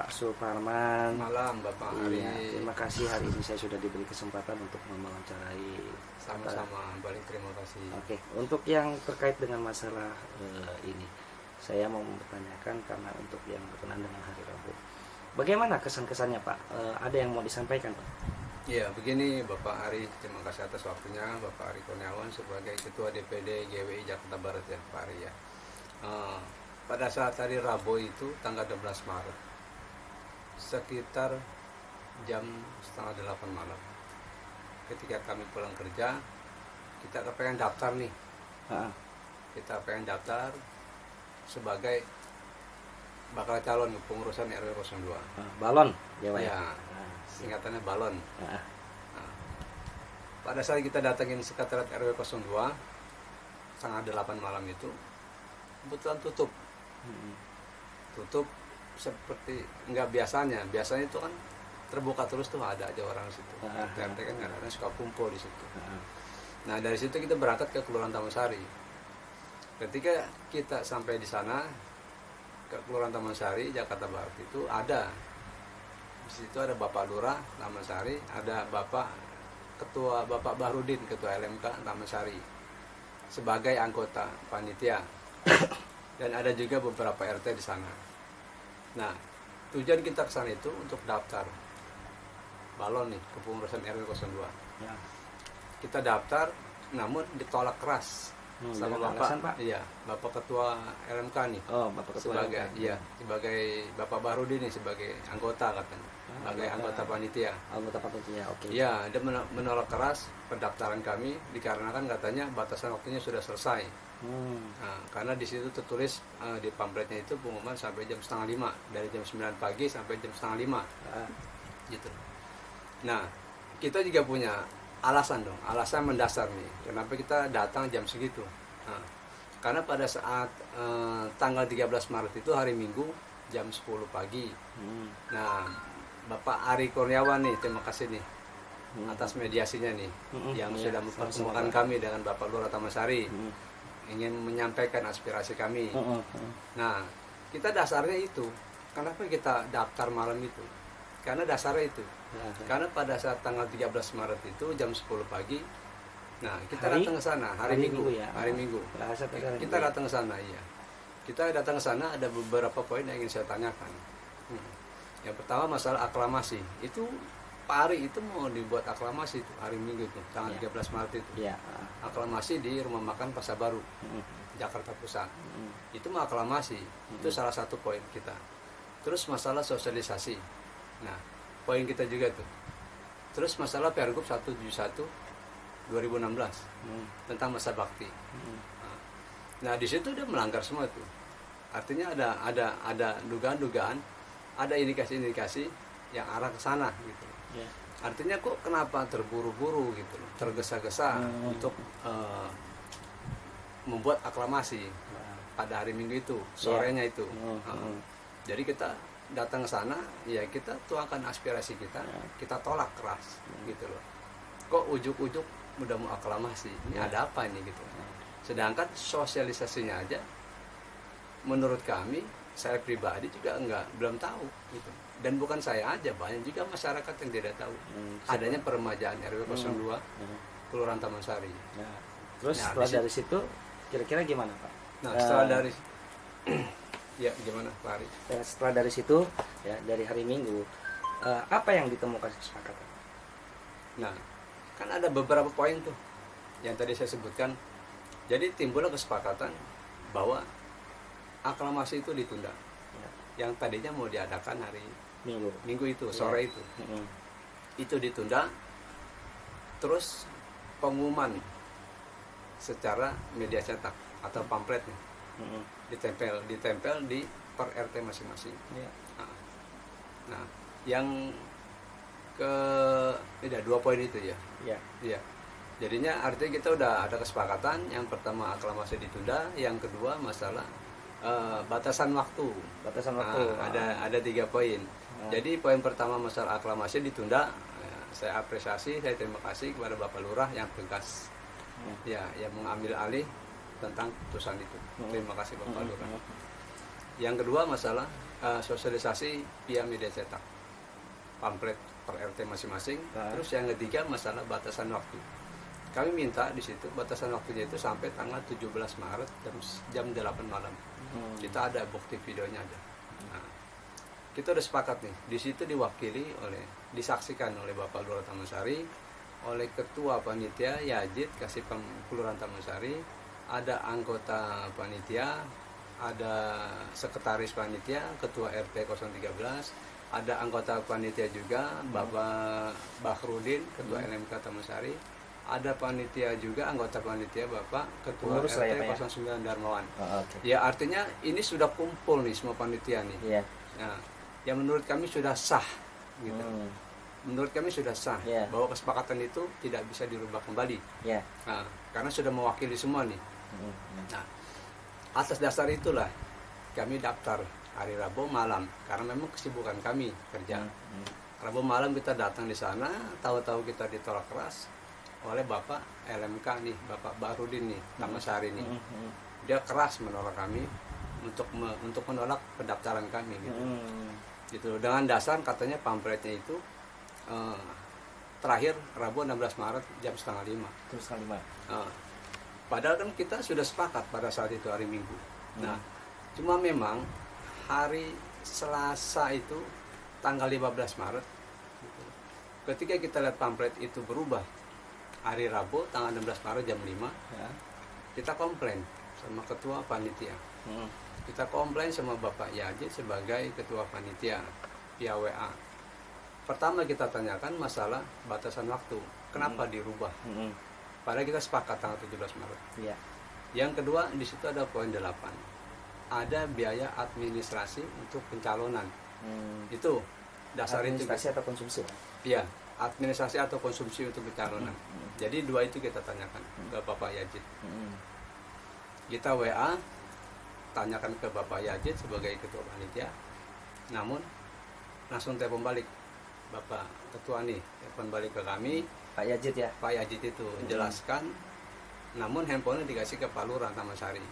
Pak Suparman. Malam Bapak Ari. Iya, terima kasih hari ini saya sudah diberi kesempatan untuk mewawancarai. Sama-sama, balik terima kasih. Oke, untuk yang terkait dengan masalah ini, saya mau mempertanyakan karena untuk yang berkenaan dengan hari Rabu. Bagaimana kesan-kesannya Pak? Ada yang mau disampaikan Pak? Ya, begini Bapak Ari, terima kasih atas waktunya Bapak Ari Kurniawan sebagai Ketua DPD GWI Jakarta Barat ya Pak Ari ya. Pada saat hari Rabu itu tanggal 12 Maret sekitar jam setengah 8 malam ketika kami pulang kerja, kita pengen daftar nih. Kita pengen daftar sebagai bakal calon pengurusan RW 02. Balon ya Pak? Ya, singkatannya balon. Nah, pada saat kita datangin sekretariat RW 02 setengah 8 malam itu kebetulan tutup. Tutup seperti nggak biasanya itu kan terbuka terus tuh, ada aja orang di situ. RT kan kadang-kadang suka kumpul di situ. Nah dari situ kita berangkat ke Kelurahan Taman Sari. Ketika kita sampai di sana ke Kelurahan Taman Sari Jakarta Barat itu ada di situ ada Bapak Lurah Taman Sari, ada Bapak Bahrudin Ketua LMK Taman Sari sebagai anggota panitia dan ada juga beberapa RT di sana. Nah, tujuan kita ke sana itu untuk daftar balon nih kepengurusan RW 02. Ya. Kita daftar, namun ditolak keras sama Bapak. Pak? Iya, Bapak Ketua LMK nih. Oh, Bapak Ketua sebagai LMK. Iya, sebagai Bapak Bahrudin nih sebagai anggota katanya. Sebagai anggota panitia. Anggota panitia, oke. Iya, dia menolak keras pendaftaran kami dikarenakan katanya batasan waktunya sudah selesai. Nah, karena di situ tertulis di pamfletnya itu pengumuman sampai jam setengah 5, dari jam 9 pagi sampai jam setengah 5 gitu. Nah kita juga punya alasan dong, alasan mendasar nih kenapa kita datang jam segitu. Nah, karena pada saat tanggal 13 Maret itu hari Minggu jam 10 pagi. Nah Bapak Ari Kurniawan nih, terima kasih nih atas mediasinya nih yang sudah mempertemukan kami dengan Bapak Lurah Taman Sari. Ingin menyampaikan aspirasi kami. Nah, kita dasarnya itu. Kenapa kita daftar malam itu? Karena dasarnya itu. Karena pada saat tanggal 13 Maret itu jam 10 pagi, nah kita datang ke sana hari Minggu ya. Hari Minggu. Kita datang ke sana, iya. Kita datang ke sana ada beberapa poin yang ingin saya tanyakan. Yang pertama masalah aklamasi. Itu Pak Ari itu mau dibuat aklamasi itu hari Minggu itu tanggal 13 Maret itu. Aklamasi di Rumah Makan Pasar Baru, Jakarta Pusat. Itu mau aklamasi. Itu salah satu poin kita. Terus masalah sosialisasi. Nah, poin kita juga tuh. Terus masalah Pergub 171 2016 tentang masa bakti. Nah, di situ dia melanggar semua tuh. Artinya ada dugaan-dugaan, ada indikasi-indikasi yang arah ke sana gitu. Artinya kok kenapa terburu-buru gitu loh, tergesa-gesa untuk membuat aklamasi pada hari Minggu itu, sorenya itu. Jadi kita datang ke sana, ya kita tuangkan aspirasi kita, kita tolak keras gitu loh. Kok ujuk-ujuk udah mau aklamasi, ini ada apa ini gitu. Sedangkan sosialisasinya aja menurut kami, saya pribadi juga belum tahu gitu. Dan bukan saya aja, banyak juga masyarakat yang tidak tahu adanya peremajaan RW 02 Kelurahan Taman Sari. Terus setelah dari situ kira-kira gimana Pak? Nah setelah dari ya gimana Pak Ari? Setelah dari situ ya dari hari Minggu apa yang ditemukan kesepakatan? Nah kan ada beberapa poin tuh yang tadi saya sebutkan. Jadi timbullah kesepakatan bahwa aklamasi itu ditunda. Yang tadinya mau diadakan hari Minggu itu, sore itu. Itu ditunda. Terus pengumuman secara media cetak atau pamfletnya ditempel di per RT masing-masing. Nah, yang ada 2 poin itu ya. Iya. Jadinya artinya kita udah ada kesepakatan. Yang pertama aklamasi ditunda, yang kedua masalah batasan waktu. Ada 3 poin. Jadi poin pertama masalah aklamasi ditunda. Saya apresiasi, saya terima kasih kepada Bapak Lurah yang tegas, yang mengambil alih tentang putusan itu. Terima kasih Bapak Lurah. Yang kedua masalah sosialisasi via media cetak, pamflet per RT masing-masing. Terus yang ketiga masalah batasan waktu. Kami minta di situ batasan waktunya itu sampai tanggal 17 Maret jam 8 malam. Kita ada bukti videonya ada. Nah, kita udah sepakat nih. Di situ disaksikan oleh Bapak Lurah Taman Sari, oleh Ketua Panitia Yajid Kasipam Kelurahan Taman Sari, ada anggota panitia, ada sekretaris panitia, ketua RT 013, ada anggota panitia juga Bapak Bakhrudin, ketua LMK Taman Sari, ada panitia juga anggota panitia Bapak ketua Pengurus RT ya, Pak, 09 Darmawan. Okay. Ya artinya ini sudah kumpul nih semua panitia nih. Yeah. Nah, yang menurut kami sudah sah gitu. Menurut kami sudah sah bahwa kesepakatan itu tidak bisa dirubah kembali. Nah, karena sudah mewakili semua nih. Nah, atas dasar itulah kami daftar hari Rabu malam karena memang kesibukan kami kerja. Rabu malam kita datang di sana, tahu-tahu kita ditolak keras oleh Bapak LMK nih, Bapak Bakhrudin nih, Taman Sari nih. Dia keras menolak kami untuk menolak pendaftaran kami gitu. Gitu. Dengan dasar katanya pamfletnya itu terakhir Rabu 16 Maret jam 4:30. Padahal kan kita sudah sepakat pada saat itu hari Minggu. Nah, cuma memang hari Selasa itu tanggal 15 Maret ketika kita lihat pamflet itu berubah hari Rabu tanggal 16 Maret jam 5, kita komplain sama ketua panitia. Kita komplain sama Bapak Yajid sebagai ketua panitia via WA. Pertama kita tanyakan masalah batasan waktu, kenapa dirubah? Padahal kita sepakat tanggal 17 Maret. Yang kedua di situ ada poin 8, ada biaya administrasi untuk pencalonan. Itu dasar administrasi itu. atau konsumsi? Iya, administrasi atau konsumsi untuk pencalonan. Jadi dua itu kita tanyakan ke Bapak Yajid. Kita WA tanyakan ke Bapak Yajid sebagai ketua panitia, namun langsung telepon balik Bapak ketua nih, telepon balik ke kami, Pak Yajid ya? Pak Yajid itu jelaskan, namun handphonenya dikasih ke Pak Lurah Taman Sari.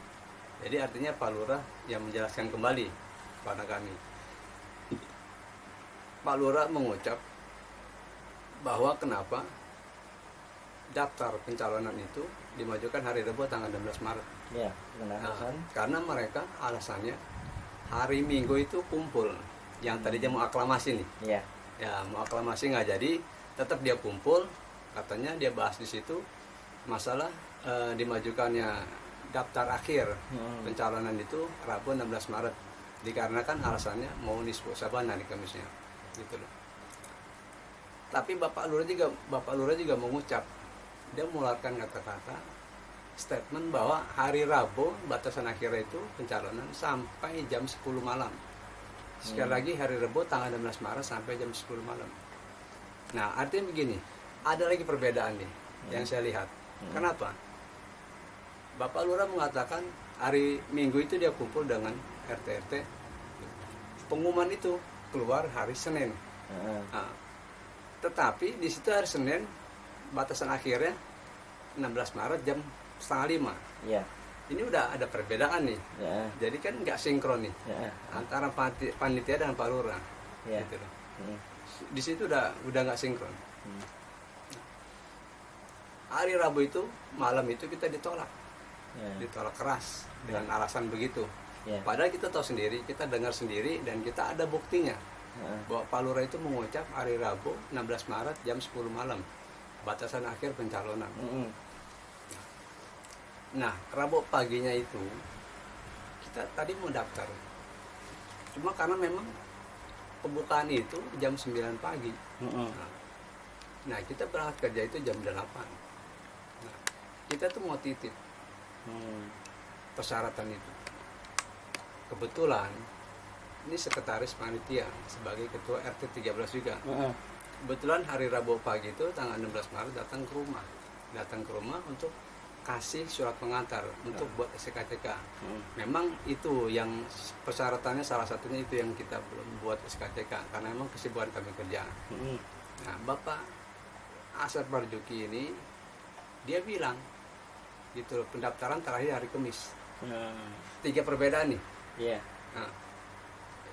Jadi artinya Pak Lurah yang menjelaskan kembali kepada kami. Pak Lurah mengucap bahwa kenapa daftar pencalonan itu dimajukan hari Rabu tanggal 16 Maret. Karena mereka alasannya hari Minggu itu kumpul, yang tadinya mau aklamasi nih. Ya mau aklamasi nggak jadi, tetap dia kumpul. Katanya dia bahas di situ masalah dimajukannya daftar akhir pencalonan itu Rabu 16 Maret dikarenakan alasannya mau nisbu sabana di Kamisnya gitu loh. Tapi Bapak Lurah juga mengucap, dia mengeluarkan kata-kata statement bahwa hari Rabu batasan akhir itu pencalonan sampai jam 10 malam. Sekali lagi hari Rabu tanggal 16 Maret sampai jam 10 malam. Nah artinya begini, ada lagi perbedaan nih yang saya lihat. Kenapa? Bapak Lurah mengatakan hari Minggu itu dia kumpul dengan RT-RT. Pengumuman itu keluar hari Senin. Nah, tetapi di situ hari Senin batasan akhirnya 16 Maret jam 4:30. Ini udah ada perbedaan nih. Jadi kan nggak sinkron nih antara panitia dan Pak Lurah. Gitu loh. Di situ udah nggak sinkron. Hari Rabu itu malam itu kita ditolak keras dengan alasan begitu. Padahal kita tahu sendiri, kita dengar sendiri dan kita ada buktinya bahwa Pak Lurah itu mengucap hari Rabu 16 Maret jam 10 malam batasan akhir pencalonan. Nah Rabu paginya itu kita tadi mau daftar, cuma karena memang pembukaan itu jam 9 pagi. Nah kita berangkat kerja itu jam 8. Nah, kita tuh mau titip persyaratan itu. Kebetulan ini sekretaris panitia sebagai ketua RT 13 juga. Kebetulan hari Rabu pagi itu tanggal 16 Maret datang ke rumah untuk kasih surat pengantar untuk buat SKCK. Memang itu yang persyaratannya, salah satunya itu yang kita belum buat SKCK karena memang kesibukan kami kerja. Nah Bapak Asep Marjuki ini dia bilang gitu, pendaftaran terakhir hari Kamis. 3 perbedaan nih. Nah,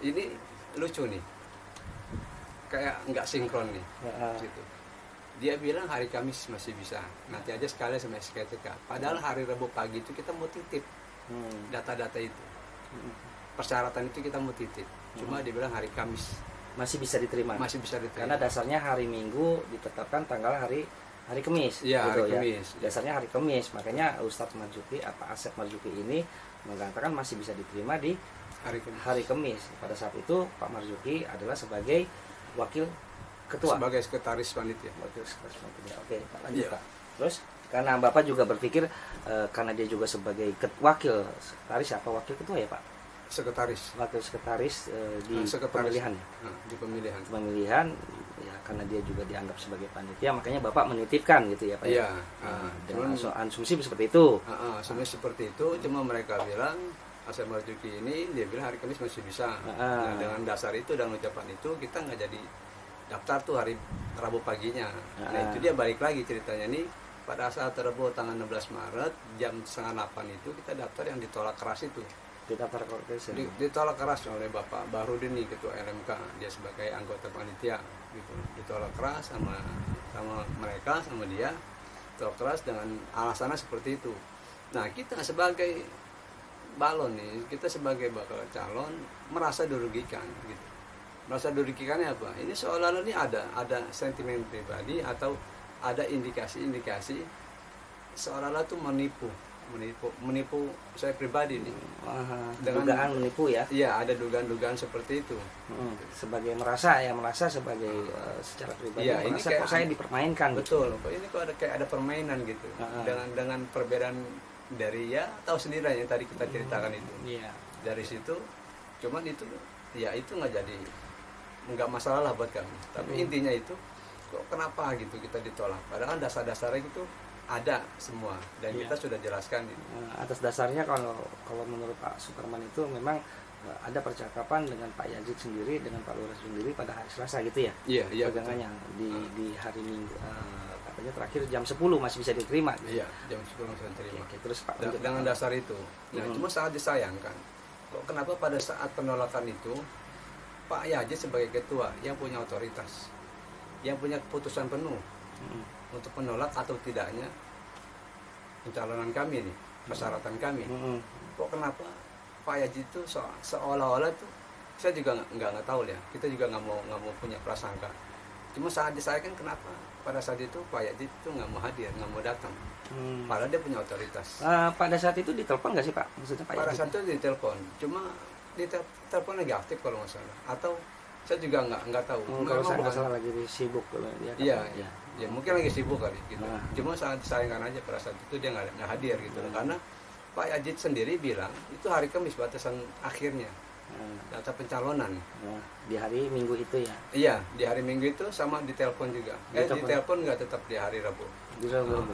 ini lucu nih, kayak nggak sinkron nih, gitu. Dia bilang hari Kamis masih bisa, nanti aja sekali sama SKTK. Padahal hari Rabu pagi itu kita mau titip data-data itu, persyaratan itu kita mau titip. Cuma dia bilang hari Kamis masih bisa diterima. masih bisa diterima. Karena dasarnya hari Minggu ditetapkan tanggal hari Kamis. Iya, gitu hari Kamis. Ya. Dasarnya hari Kamis. Makanya Ustadz Marzuki Asep Marzuki ini mengatakan masih bisa diterima di hari Kamis. Pada saat itu Pak Marzuki adalah sebagai wakil ketua. Sebagai sekretaris panitia. Wakil sekretaris panitia. Oke, Pak lanjut Iya. Pak. Terus karena Bapak juga berpikir karena dia juga sebagai wakil sekretaris apa wakil ketua ya Pak? Sekretaris. Wakil sekretaris di Sekretaris. pemilihan. Di pemilihan. Ya karena dia juga dianggap sebagai panitia, makanya Bapak menitipkan gitu ya Pak. Iya. Dengan asumsi seperti itu. Sebenarnya seperti itu, cuma mereka bilang Asep Marzuki ini dia bilang hari Kamis masih bisa. Nah, dengan dasar itu dan ucapan itu kita nggak jadi daftar tuh hari Rabu paginya. Nah itu dia balik lagi ceritanya nih, pada saat Rabu tanggal 16 Maret jam 7:30 itu kita daftar yang ditolak keras itu. Ditolak keras. Ditolak keras oleh Bapak Bahrudin nih, ketua LMK, dia sebagai anggota panitia gitu. Ditolak keras sama mereka, sama dia ditolak keras dengan alasannya seperti itu. Nah kita sebagai balon nih, kita sebagai bakal calon merasa dirugikan gitu. Merasa dirugikannya apa? Ini seolah-olah ini ada sentimen pribadi atau ada indikasi seolah-olah tuh menipu saya pribadi nih. Dugaan menipu ya? Iya, ada dugaan-dugaan seperti itu. Sebagai merasa sebagai secara pribadi ya, merasa ini kok saya dipermainkan. Betul, kok ini kok ada permainan gitu. Dengan perbedaan dari ya tahu sendiri yang tadi kita ceritakan itu. Iya. Dari situ, cuman itu ya itu nggak masalah lah buat kami. Tapi intinya itu kok kenapa gitu kita ditolak? Padahal dasar-dasarnya gitu ada semua dan kita sudah jelaskan ini. Atas dasarnya kalau menurut Pak Superman itu memang ada percakapan dengan Pak Yazid sendiri dengan Pak Lurah sendiri pada hari Selasa gitu ya? Iya. Pegangannya di hari Minggu katanya terakhir jam 10 masih bisa diterima. Gitu. Iya, jam 10 masih diterima. Oke, terus Pak dengan dasar itu. Nah, cuma sangat disayangkan. Kok kenapa pada saat penolakan itu Pak Yazid sebagai ketua yang punya otoritas, yang punya keputusan penuh untuk menolak atau tidaknya pencalonan kami nih, persyaratan kami. Kok kenapa Pak Yazid itu seolah-olah tuh saya juga nggak tahu ya. Kita juga nggak mau punya prasangka. Cuma saat disayangkan kenapa pada saat itu Pak Yazid itu nggak mau hadir, nggak mau datang. Padahal dia punya otoritas. Pada saat itu ditelepon nggak sih Pak? Maksudnya Pak Pada Yazid? saat itu ditelepon, cuma ditelepon lagi aktif kalau nggak salah. Atau saya juga nggak tahu. Kalau saya nggak salah lagi sibuk kalau dia. Iya. Ya mungkin lagi sibuk kali gitu. Cuma saat disayangkan aja pada saat itu dia nggak hadir gitu. Karena Pak Yazid sendiri bilang itu hari Kamis batasan akhirnya data pencalonan. Di hari Minggu itu ya? Iya, di hari Minggu itu sama ditelepon juga. Ditelepon nggak tetap di hari Rabu.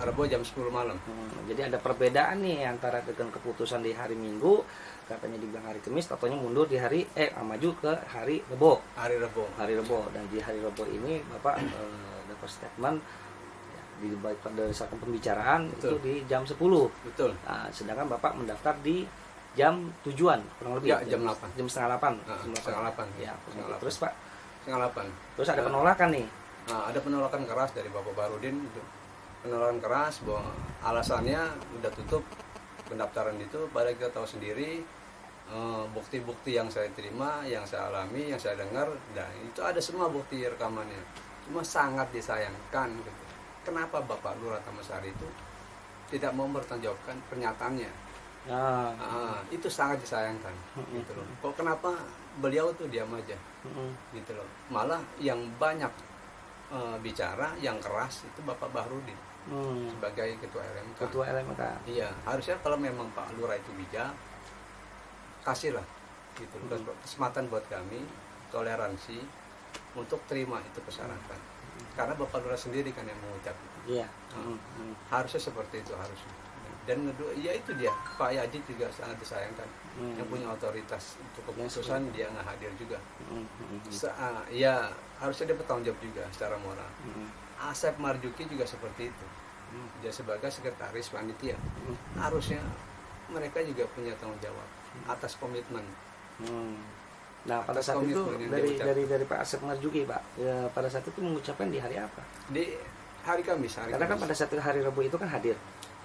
Rabu jam 10 malam. Jadi ada perbedaan nih antara dengan keputusan di hari Minggu, katanya dibilang hari Kamis, katanya mundur di hari maju ke hari Rebo. Hari Rebo. Dan di hari Rebo ini Bapak dapat statement berdasarkan pembicaraan. Betul. Itu di jam 10. Betul. Nah, sedangkan Bapak mendaftar di jam tujuan kurang lebih ya, jam 8. Jam setengah 8. Setengah 8. Ya, terus Pak. Setengah 8. Terus ada penolakan nih. Nah, ada penolakan keras dari Bapak Bahrudin itu. Penolakan keras bahwa alasannya udah tutup pendaftaran itu, padahal kita tahu sendiri bukti-bukti yang saya terima, yang saya alami, yang saya dengar, dan itu ada semua bukti rekamannya. Cuma sangat disayangkan gitu. Kenapa Bapak Lurah Tamasari itu tidak mau bertanggungjawabkan pernyataannya? Itu sangat disayangkan gitu loh. Kok kenapa beliau tuh diam aja gitu loh. Malah yang banyak bicara yang keras itu Bapak Bahrudin sebagai ketua LMK. Iya, harusnya kalau memang Pak Lurah itu bijak, kasihlah gitu kesempatan buat kami, toleransi untuk terima itu persyaratan. Karena Bapak Lurah sendiri kan yang mengucap. Iya. Harusnya seperti itu harusnya. Dan kedua, ya itu dia, Pak Yazid juga sangat disayangkan. Yang punya otoritas untuk keputusan dia nggak hadir juga. Ya harusnya dia bertanggung jawab juga secara moral. Asep Marzuki juga seperti itu. Dia sebagai sekretaris panitia. Harusnya mereka juga punya tanggung jawab atas komitmen. Nah pada saat itu dari Pak Asep Marzuki Pak, ya, pada saat itu mengucapkan di hari apa? Di hari Kamis. Karena kan pada saat hari Rabu itu kan hadir.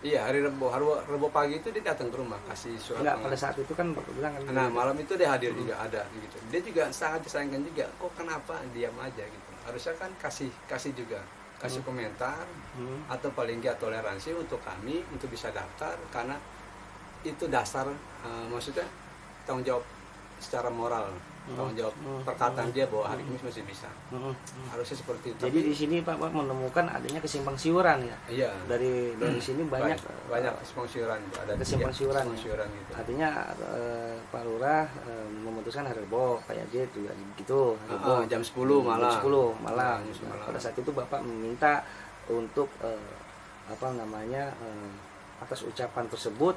Iya, hari Rabu pagi itu dia datang ke rumah kasih surat. Enggak, pada saat itu kan Bapak bilang kan. Nah malam itu dia hadir juga ada gitu. Dia juga sangat disayangkan juga. Kok kenapa diam aja gitu? Harusnya kan kasih juga, kasih komentar atau paling nggak toleransi untuk kami untuk bisa daftar, karena itu dasar maksudnya tanggung jawab secara moral, tanggung jawab perkataan dia bahwa hari Kamis masih bisa. Harusnya seperti itu. Jadi di sini Pak menemukan adanya kesimpang siuran ya. Iya. Dari sini banyak kesimpang siuran, ada kesimpang siuran gitu. Artinya Pak Lurah memutuskan hari Rebo, Pak Yazid juga gitu. Jam 10 malam. Jam 10 malam. Nah, pada saat itu Bapak meminta untuk atas ucapan tersebut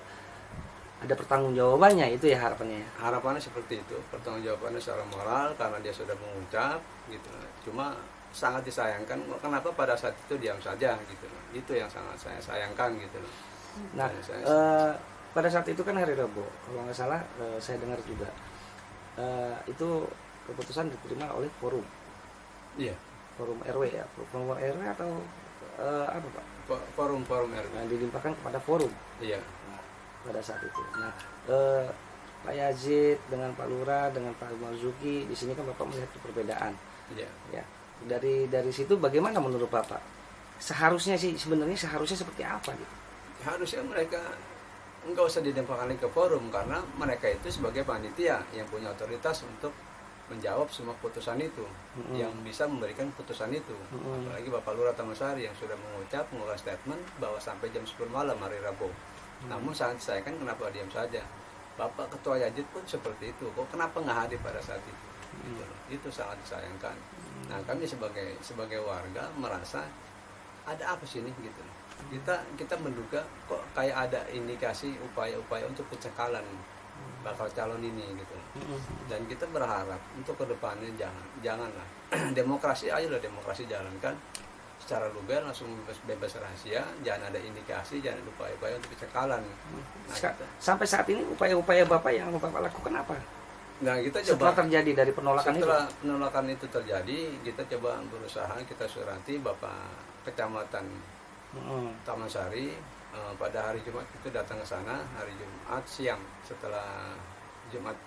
ada pertanggungjawabannya, itu ya harapannya. Harapannya seperti itu, pertanggungjawabannya secara moral karena dia sudah mengucap gitu. Cuma sangat disayangkan kenapa pada saat itu diam saja gitu. Itu yang sangat saya sayangkan gitu. Nah, pada saat itu kan hari Rabu, kalau nggak salah saya dengar juga itu keputusan diterima oleh forum. Iya. Forum RW ya, forum RW atau apa Pak? Forum RW. Nah, dilimpahkan kepada forum. Iya. Pada saat itu. Nah, Pak Yazid dengan Pak Lurah dengan Pak Marzuki di sini kan Bapak melihat perbedaan. Iya. Ya. Dari situ bagaimana menurut Bapak? Sebenarnya seperti apa gitu? Harusnya mereka nggak usah dilimpahkan ke forum karena mereka itu sebagai panitia yang punya otoritas untuk menjawab semua putusan itu, yang bisa memberikan putusan itu. Apalagi Bapak Lurah Tamasari yang sudah mengeluarkan statement bahwa sampai jam 10 malam hari Rabu. Namun sangat disayangkan kenapa diam saja. Bapak Ketua Yazid pun seperti itu. Kok kenapa nggak hadir pada saat itu? Gitu. Itu sangat disayangkan. Nah kami sebagai warga merasa ada apa sih ini gitu. Kita menduga kok kayak ada indikasi upaya-upaya untuk pencekalan bakal calon ini gitu. Dan kita berharap untuk kedepannya janganlah demokrasi ayolah demokrasi jalankan secara luber, langsung bebas rahasia, jangan ada indikasi, jangan ada upaya-upaya untuk pencekalan. Sampai saat ini upaya-upaya Bapak yang Bapak lakukan apa? Nah, kita setelah terjadi dari penolakan itu terjadi, kita coba berusaha, kita surati Bapak Kecamatan Tamasari pada hari Jumat itu datang ke sana, hari Jumat siang setelah Jumat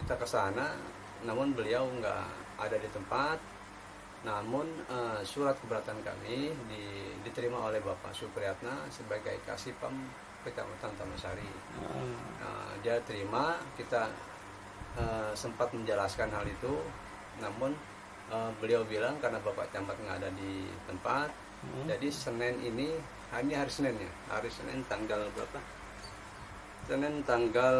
kita ke sana, namun beliau nggak ada di tempat. Namun surat keberatan kami diterima oleh Bapak Supriyatna sebagai Kasipam Kecamatan Tamasari. Dia terima, kita sempat menjelaskan hal itu, namun beliau bilang karena Bapak Camat nggak ada di tempat, jadi Senin ini hari Senin ya, hari Senin tanggal berapa? Senin tanggal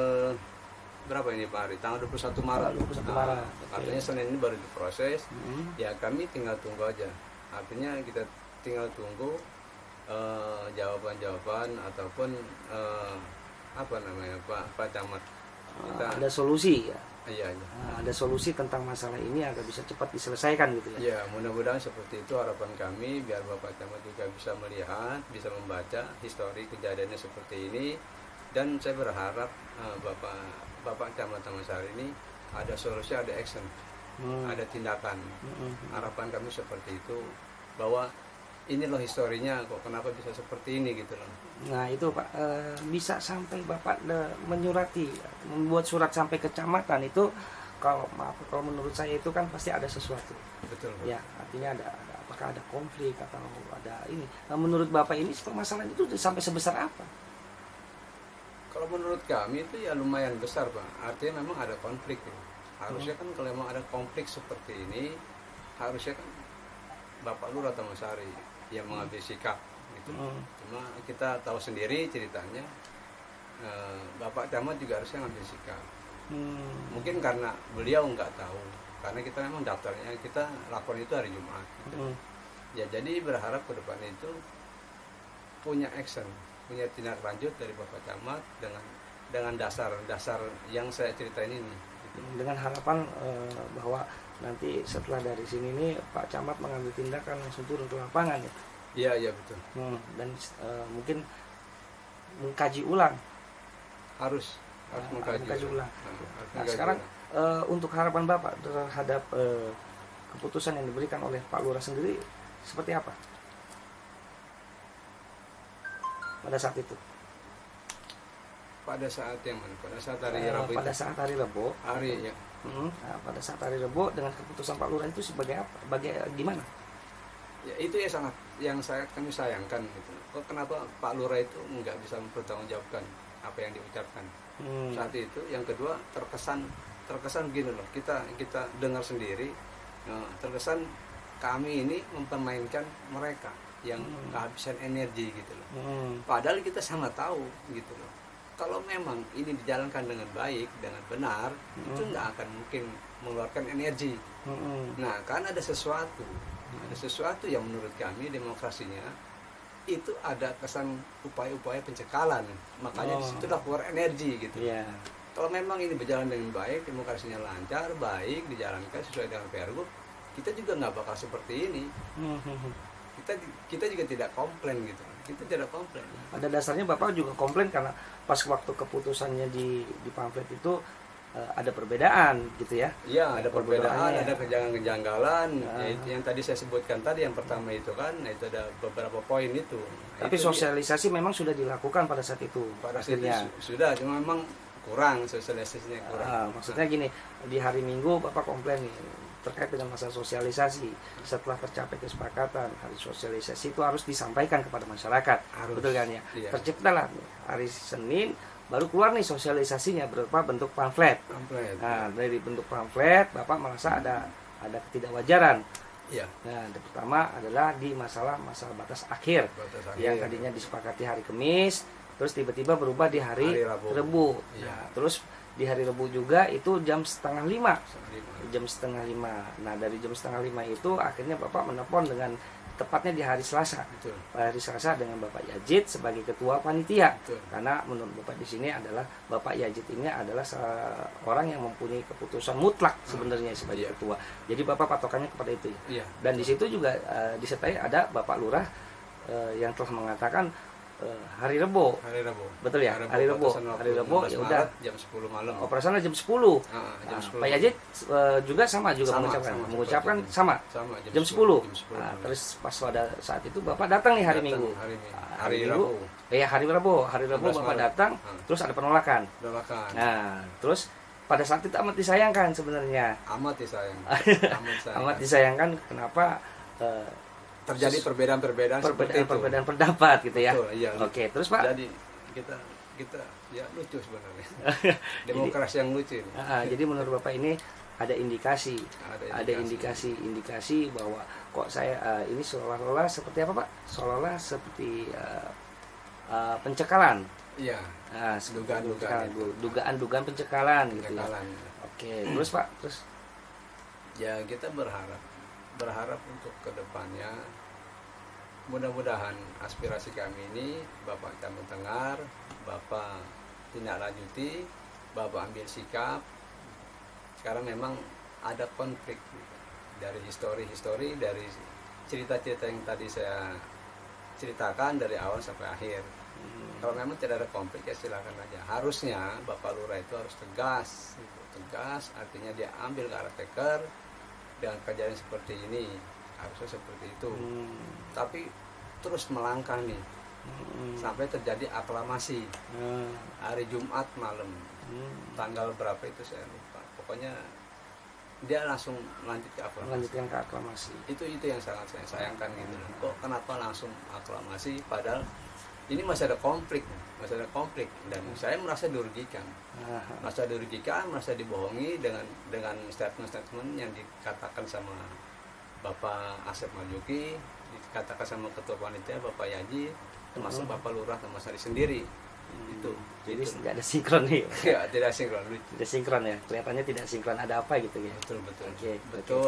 berapa ini Pak Hari? Tanggal 21 Maret. 21 Maret. Artinya Senin ini baru diproses. Ya kami tinggal tunggu aja. Artinya kita tinggal tunggu jawaban-jawaban ataupun Pak Camat. Ada solusi ya. Iya. Ada solusi tentang masalah ini agar bisa cepat diselesaikan gitu ya. Ya, mudah-mudahan seperti itu harapan kami biar Bapak Camat juga bisa melihat, bisa membaca histori kejadiannya seperti ini. Dan saya berharap Bapak Camat Tamasari ini ada solusi, ada action, ada tindakan. Harapan kami seperti itu, bahwa ini loh historinya, kok kenapa bisa seperti ini gitu loh. Nah itu Pak, bisa sampai Bapak menyurati, membuat surat sampai kecamatan itu, kalau menurut saya itu kan pasti ada sesuatu. Betul. Ya, artinya apakah ada konflik atau ada ini. Nah, menurut Bapak ini permasalahan itu sampai sebesar apa? Kalau menurut kami itu ya lumayan besar Pak, artinya memang ada konflik ya. Harusnya kan kalau memang ada konflik seperti ini, harusnya kan Bapak Lurah Tamasari yang mengambil sikap gitu. Cuma kita tahu sendiri ceritanya, Bapak Camat juga harusnya ngambil sikap. Mungkin karena beliau nggak tahu, karena kita memang daftarnya, kita lapor itu hari Jumat gitu. Ya jadi berharap ke depan itu punya action, punya tindak lanjut dari Bapak Camat dengan dasar yang saya ceritain ini gitu. Dengan harapan bahwa nanti setelah dari sini nih Pak Camat mengambil tindakan langsung turun ke lapangan ya. Iya betul. Dan mungkin mengkaji ulang. Harus mengkaji ulang. Nah, sekarang untuk harapan Bapak terhadap keputusan yang diberikan oleh Pak Lurah sendiri seperti apa pada saat itu? Pada saat yang mana? Pada saat hari Rabu pada saat hari Rabu. Hari ya. Nah, pada saat hari Rabu dengan keputusan Pak Lurah itu sebagai apa? Gimana? Ya itu ya sangat yang kami sayangkan gitu. Kok kenapa Pak Lurah itu nggak bisa mempertanggungjawabkan apa yang diucapkan saat itu? Yang kedua terkesan gini loh, kita dengar sendiri, terkesan kami ini mempermainkan mereka yang kehabisan energi gitu loh. Padahal kita sama tahu gitu loh, kalau memang ini dijalankan dengan baik, dengan benar, itu nggak akan mungkin mengeluarkan energi. Nah, kan ada sesuatu yang menurut kami demokrasinya itu ada kesan upaya-upaya pencekalan, makanya disitulah keluar energi gitu. Kalau memang ini berjalan dengan baik, demokrasinya lancar, baik, dijalankan sesuai dengan Pergub, kita juga nggak bakal seperti ini. Kita juga tidak komplain gitu. Kita tidak komplain. Pada dasarnya Bapak juga komplain karena pas waktu keputusannya di pamflet itu ada perbedaan gitu ya? Iya, ada perbedaan, ada kejanggalan. Yang tadi saya sebutkan tadi, yang pertama itu kan, itu ada beberapa poin itu. Tapi itu sosialisasi memang sudah dilakukan pada saat itu. Pada saat itu sudah, cuma memang kurang, sosialisasinya kurang. Maksudnya gini, di hari Minggu Bapak komplain nih, terkait dengan masalah sosialisasi. Setelah tercapai kesepakatan, hari sosialisasi itu harus disampaikan kepada masyarakat. Betul kan ya? Iya. Terciptalah hari Senin baru keluar nih sosialisasinya berupa bentuk pamflet. Nah, dari bentuk pamflet Bapak merasa ada ketidakwajaran. Iya. Nah, yang pertama adalah di masalah batas akhir. Yang tadinya disepakati hari Kamis, terus tiba-tiba berubah di hari Rabu. Iya. Nah, terus di hari Rabu juga itu jam 4:30. Jam 4:30. Nah, dari jam 4:30 itu akhirnya Bapak menelpon dengan tepatnya di hari Selasa. Betul. Hari Selasa dengan Bapak Yazid sebagai ketua panitia. Betul. Karena menurut Bapak di sini adalah Bapak Yazid ini adalah orang yang mempunyai keputusan mutlak sebenarnya sebagai ketua. Jadi Bapak patokannya kepada itu ya. Iya. Dan di situ juga disertai ada Bapak Lurah yang telah mengatakan hari Rabu. Betul ya? Hari Rabu ya udah jam 10 malam. Operasional jam 10. Jam 10. Pak Yazid juga mengucapkan sama. Jam 10. Nah, terus pas pada saat itu Bapak datang nih hari Minggu. Hari Rabu. Hari Rabu Bapak datang, terus ada penolakan. Nah, terus pada saat itu amat disayangkan sebenarnya. Amat disayangkan kenapa terjadi perbedaan pendapat gitu ya. Betul, iya. Oke, terus Pak. Jadi kita ya lucu sebenarnya. Demokrasi yang lucu ini. Jadi menurut Bapak ini ada indikasi bahwa kok saya ini seolah-olah seperti apa Pak? Seolah-olah seperti pencekalan. Iya. Dugaan pencekalan gitu ya. Oke, terus Pak, ya kita berharap untuk kedepannya mudah-mudahan aspirasi kami ini Bapak mendengar, Bapak tindak lanjuti, Bapak ambil sikap. Sekarang memang ada konflik dari histori dari cerita-cerita yang tadi saya ceritakan dari awal sampai akhir. Kalau memang tidak ada konflik ya silakan aja. Harusnya Bapak Lurah itu harus tegas, artinya dia ambil caretaker dengan kejadian seperti ini, harusnya seperti itu. Tapi terus melangkah nih sampai terjadi aklamasi hari Jumat malam, tanggal berapa itu saya lupa, pokoknya dia langsung melanjutkan ke aklamasi. Itu yang sangat saya sayangkan gitu. Kok kenapa langsung aklamasi padahal ini masih ada konflik dan saya merasa dirugikan, merasa dibohongi dengan statement yang dikatakan sama Bapak Asep Marzuki, dikatakan sama Ketua Panitia Bapak Yaji, termasuk Bapak Lurah sama saya sendiri. Itu. Jadi tidak ada sinkron nih. Ya, tidak sinkron. Tidak sinkron ya. Kelihatannya tidak sinkron, ada apa gitu ya. Betul.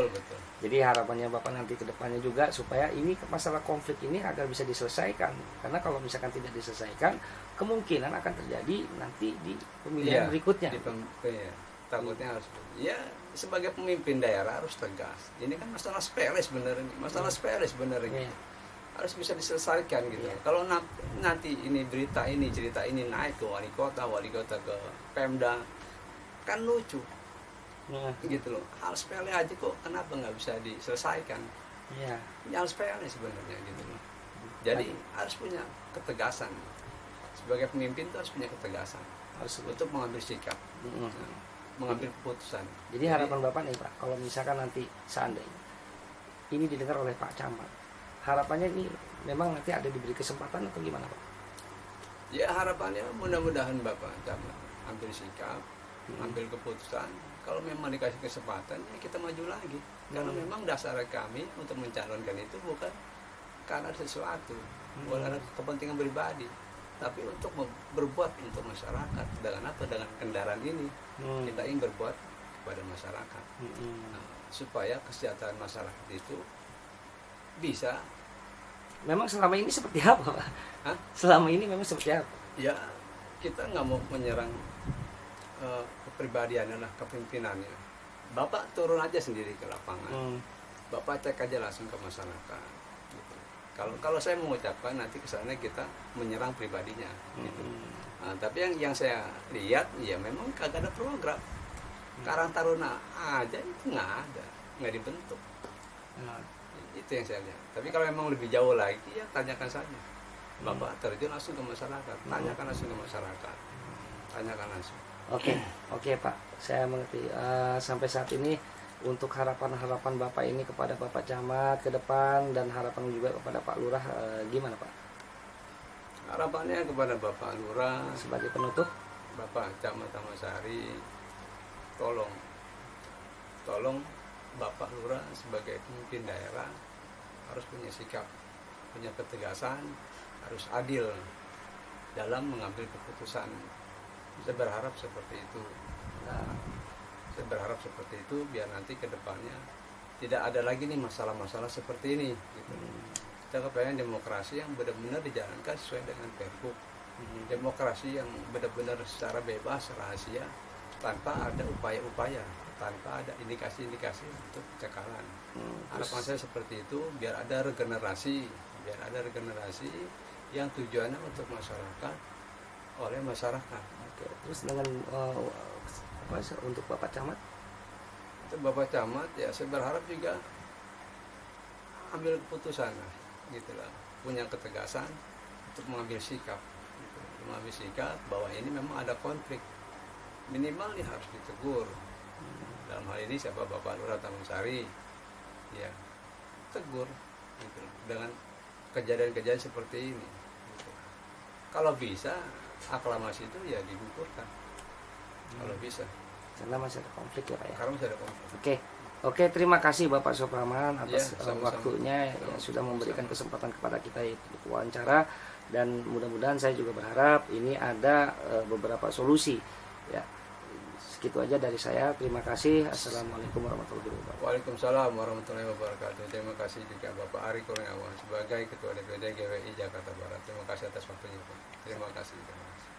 Betul. Jadi harapannya Bapak nanti ke depannya juga supaya ini masalah konflik ini agar bisa diselesaikan. Karena kalau misalkan tidak diselesaikan, kemungkinan akan terjadi nanti di pemilihan berikutnya. Takutnya harus sebagai pemimpin daerah harus tegas. Ini kan masalah sepele sebenarnya. Harus bisa diselesaikan gitu. Kalau nanti ini cerita ini naik ke wali kota ke Pemda, kan lucu. gitu loh. Hal sepele aja kok kenapa nggak bisa diselesaikan? Iya. Ini hal sepele sebenarnya gitu loh. Jadi harus punya ketegasan. Sebagai pemimpin itu harus punya ketegasan Harus untuk mengambil sikap, mengambil keputusan. Jadi harapan Bapak nih Pak, kalau misalkan nanti seandainya ini didengar oleh Pak Camat, harapannya ini memang nanti ada diberi kesempatan atau gimana Pak? Ya harapannya mudah-mudahan Bapak Camat ambil sikap, ambil keputusan. Kalau memang dikasih kesempatan, ya kita maju lagi. Karena memang dasar kami untuk mencalonkan itu bukan karena sesuatu, bukan karena kepentingan pribadi, tapi untuk berbuat untuk masyarakat. Dengan apa? Dengan kendaraan ini kita ingin berbuat kepada masyarakat. Nah, supaya kesejahteraan masyarakat itu bisa. Memang selama ini seperti apa Pak? Hah? Selama ini memang seperti apa? Ya kita nggak mau menyerang kepribadiannya, kepemimpinannya. Bapak turun aja sendiri ke lapangan. Bapak cek aja langsung ke masyarakat. Gitu. Kalau saya mengucapkan nanti kesannya kita menyerang pribadinya. Gitu. Nah, tapi yang saya lihat ya memang kagak ada program. Karang Taruna aja itu nggak dibentuk. Itu yang saya lihat. Tapi kalau memang lebih jauh lagi ya tanyakan saja. Bapak terjun langsung ke masyarakat, tanyakan langsung ke masyarakat, tanyakan langsung. Oke Pak, saya mengerti. Sampai saat ini untuk harapan-harapan Bapak ini kepada Bapak Camat ke depan dan harapan juga kepada Pak Lurah gimana Pak? Harapannya kepada Bapak Lurah Sebagai penutup, Bapak Camat Tamasari, tolong Bapak Lurah sebagai pemimpin daerah harus punya sikap, punya ketegasan, harus adil dalam mengambil keputusan. Saya berharap seperti itu. Saya berharap seperti itu biar nanti ke depannya tidak ada lagi nih masalah-masalah seperti ini. Gitu. Kita kepengen demokrasi yang benar-benar dijalankan sesuai dengan Pergub. Demokrasi yang benar-benar secara bebas, rahasia, tanpa ada upaya-upaya, tanpa ada indikasi-indikasi untuk cekalan. Harapan saya seperti itu biar ada regenerasi yang tujuannya untuk masyarakat, oleh masyarakat. terus dengan untuk Bapak Camat? Untuk Bapak Camat ya saya berharap juga ambil keputusan lah, gitu lah, punya ketegasan untuk mengambil sikap, gitu. Mengambil sikap bahwa ini memang ada konflik, minimal ya harus ditegur. Dalam hal ini siapa Bapak Lurah Tamasari, ya tegur, gitu, dengan kejadian-kejadian seperti ini. Gitu. Kalau bisa aklamasi itu ya digugurkan, kalau bisa. Karena masih ada konflik ya Pak ya. Karena masih ada konflik. Oke, terima kasih Bapak Sopraman atas sama-sama. waktunya yang sudah memberikan kesempatan kepada kita untuk wawancara, dan mudah-mudahan saya juga berharap ini ada beberapa solusi ya. Segitu aja dari saya. Terima kasih. Assalamualaikum warahmatullahi wabarakatuh. Waalaikumsalam warahmatullahi wabarakatuh. Terima kasih juga Bapak Ari Kurniawan sebagai Ketua DPD GWI Jakarta Barat. Terima kasih atas waktunya Pak. Terima kasih. Terima kasih.